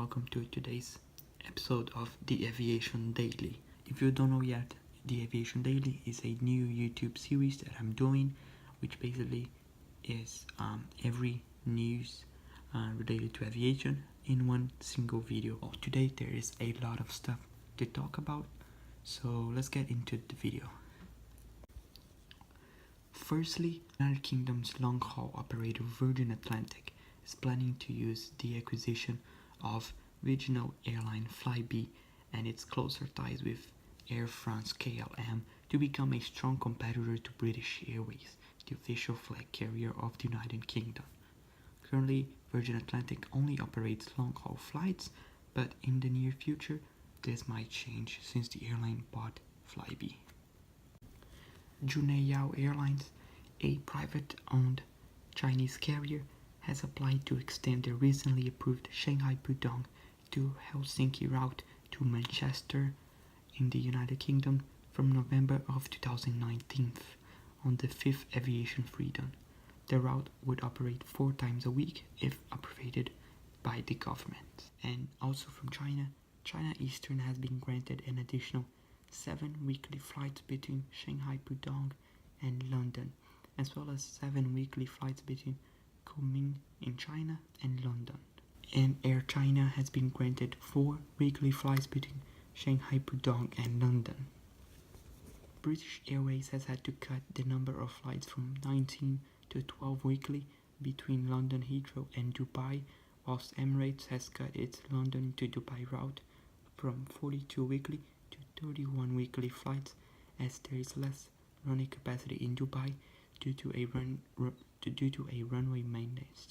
welcome to today's episode of the Aviation Daily. If you don't know yet, the Aviation Daily is a new YouTube series that I'm doing, which basically is every news related to aviation in one single video. Today there is a lot of stuff to talk about, so let's get into the video. Firstly, United Kingdom's long-haul operator Virgin Atlantic is planning to use the acquisition of regional airline Flybe and its closer ties with Air France-KLM to become a strong competitor to British Airways, the official flag carrier of the United Kingdom. Currently, Virgin Atlantic only operates long-haul flights, but in the near future, this might change since the airline bought Flybe. Juneyao Airlines, a private-owned Chinese carrier, has applied to extend their recently approved Shanghai-Pudong to Helsinki route to Manchester in the United Kingdom from November of 2019 on the 5th Aviation Freedom. The route would operate 4 times a week if approved by the government. And also from China Eastern has been granted an additional 7 weekly flights between Shanghai Pudong and London, as well as 7 weekly flights between Kunming in China and London. And Air China has been granted 4 weekly flights between Shanghai Pudong and London. British Airways has had to cut the number of flights from 19 to 12 weekly between London Heathrow and Dubai, whilst Emirates has cut its London to Dubai route from 42 weekly to 31 weekly flights, as there is less runway capacity in Dubai due to a runway maintenance.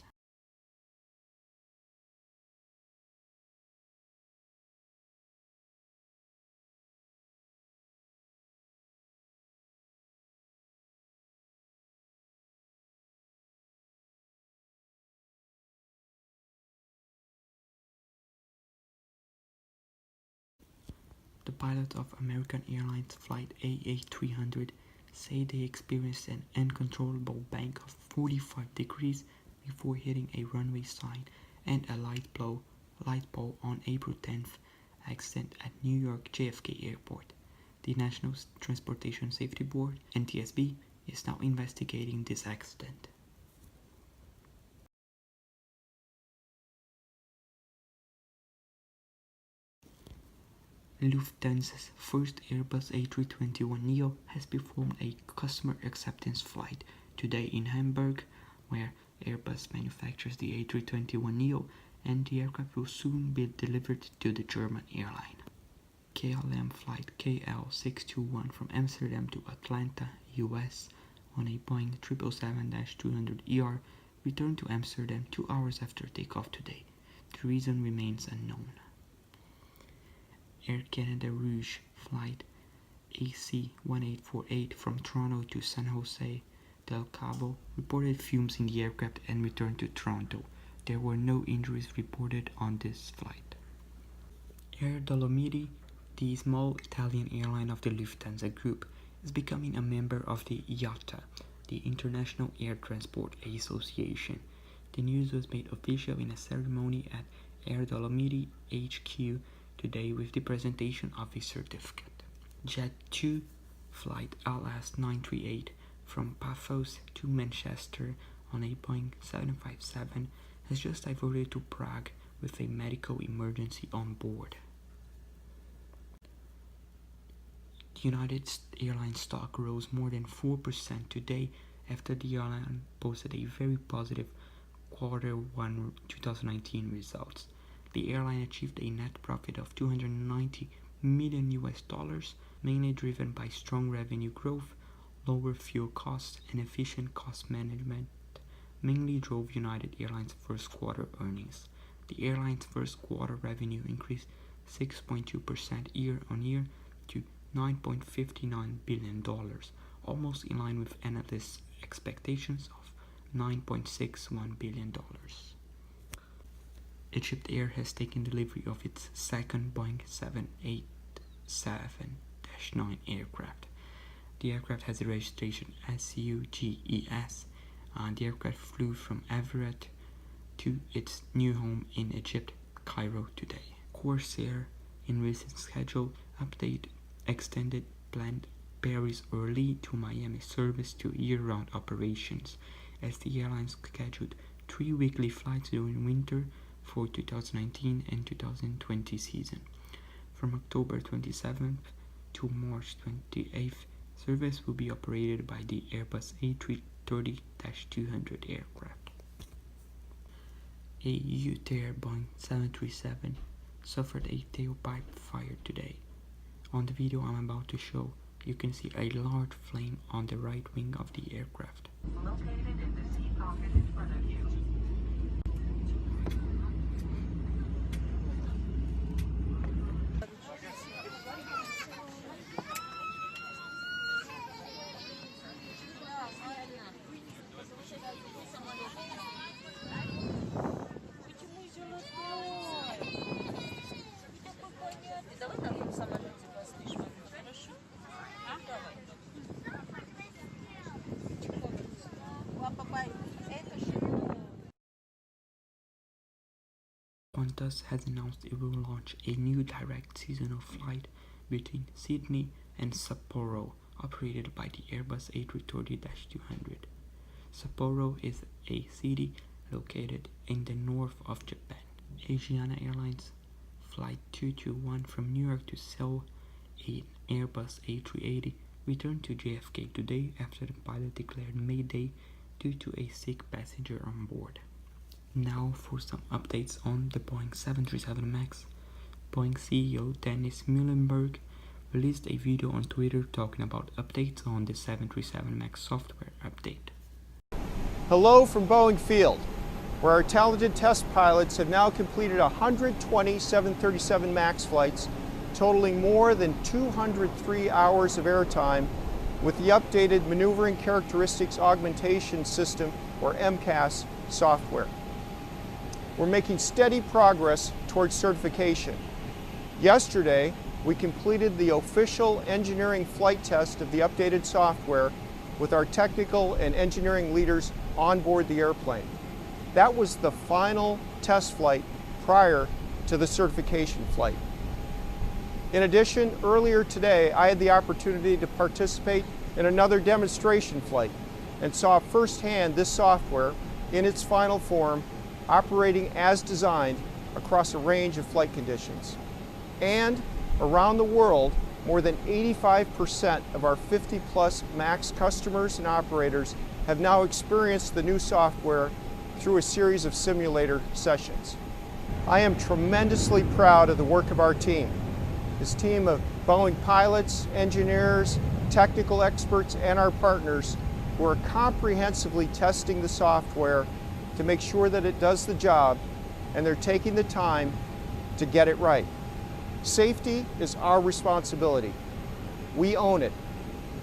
The pilots of American Airlines flight AA300 say they experienced an uncontrollable bank of 45 degrees before hitting a runway sign and a light pole on April 10th accident at New York JFK Airport. The National Transportation Safety Board, NTSB, is now investigating this accident. Lufthansa's first Airbus A321neo has performed a customer acceptance flight today in Hamburg, where Airbus manufactures the A321neo, and the aircraft will soon be delivered to the German airline. KLM flight KL621 from Amsterdam to Atlanta, US, on a Boeing 777-200ER returned to Amsterdam 2 hours after takeoff today. The reason remains unknown. Air Canada Rouge flight AC-1848 from Toronto to San Jose del Cabo reported fumes in the aircraft and returned to Toronto. There were no injuries reported on this flight. Air Dolomiti, the small Italian airline of the Lufthansa Group, is becoming a member of the IATA, the International Air Transport Association. The news was made official in a ceremony at Air Dolomiti HQ today with the presentation of a certificate. Jet 2 flight LS938 from Paphos to Manchester on a Boeing 757 has just diverted to Prague with a medical emergency on board. The United Airlines stock rose more than 4% today after the airline posted a very positive Q1 2019 results. The airline achieved a net profit of $290 million, mainly driven by strong revenue growth, lower fuel costs, and efficient cost management, mainly drove United Airlines' first quarter earnings. The airline's first quarter revenue increased 6.2% year-on-year to $9.59 billion, almost in line with analysts' expectations of $9.61 billion. Egypt Air has taken delivery of its second Boeing 787-9 aircraft. The aircraft has a registration SUGES. The aircraft flew from Everett to its new home in Egypt, Cairo today. Corsair, in recent schedule update, extended planned Paris early to Miami service to year-round operations, as the airline scheduled 3 weekly flights during winter for 2019 and 2020 season. From October 27th to March 28th, service will be operated by the Airbus A330-200 aircraft. A U-Tair Boeing 737 suffered a tailpipe fire today. On the video I'm about to show, you can see a large flame on the right wing of the aircraft. Located in the sea pocket in front of you. Qantas has announced it will launch a new direct seasonal flight between Sydney and Sapporo, operated by the Airbus A330-200. Sapporo is a city located in the north of Japan. Asiana Airlines Flight 221 from New York to Seoul, an Airbus A380, returned to JFK today after the pilot declared Mayday due to a sick passenger on board. Now for some updates on the Boeing 737 MAX. Boeing CEO Dennis Muilenburg released a video on Twitter talking about updates on the 737 MAX software update. Hello from Boeing Field, where our talented test pilots have now completed 120 737 MAX flights, totaling more than 203 hours of airtime with the updated Maneuvering Characteristics Augmentation System, or MCAS, software. We're making steady progress towards certification. Yesterday, we completed the official engineering flight test of the updated software with our technical and engineering leaders on board the airplane. That was the final test flight prior to the certification flight. In addition, earlier today, I had the opportunity to participate in another demonstration flight and saw firsthand this software in its final form operating as designed across a range of flight conditions. And around the world, more than 85% of our 50-plus MAX customers and operators have now experienced the new software through a series of simulator sessions. I am tremendously proud of the work of our team. This team of Boeing pilots, engineers, technical experts, and our partners who are comprehensively testing the software to make sure that it does the job, and they're taking the time to get it right. Safety is our responsibility. We own it,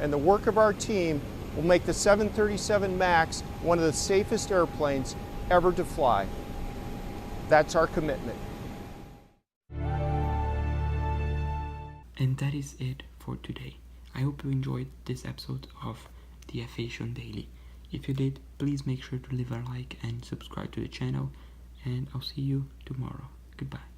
and the work of our team will make the 737 MAX one of the safest airplanes ever to fly. That's our commitment. And that is it for today. I hope you enjoyed this episode of the AVIATION Daily. If you did, please make sure to leave a like and subscribe to the channel, and I'll see you tomorrow. Goodbye.